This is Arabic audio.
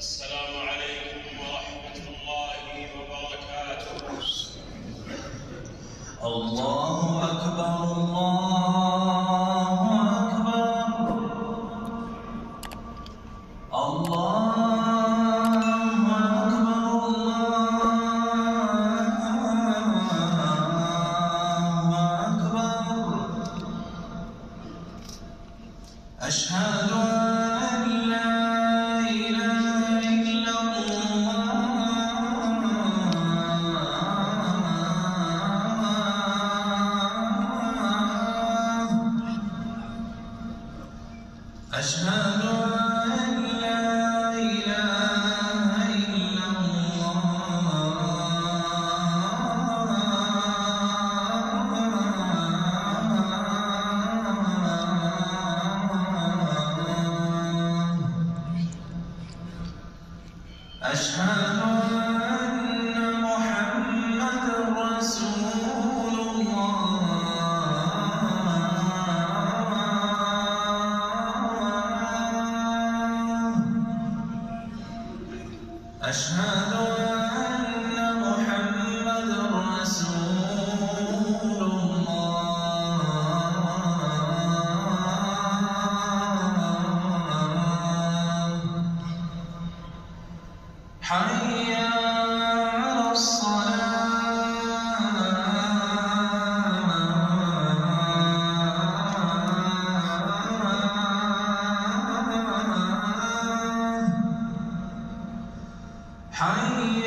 السلام عليكم ورحمة الله وبركاته. الله أكبر الله أكبر الله أشهد أن لا إله إلا الله أشهد أن لا إله إلا أشهد أن محمدًا رسول الله أشهد أن محمدًا رسول الله حي على الصلاة حي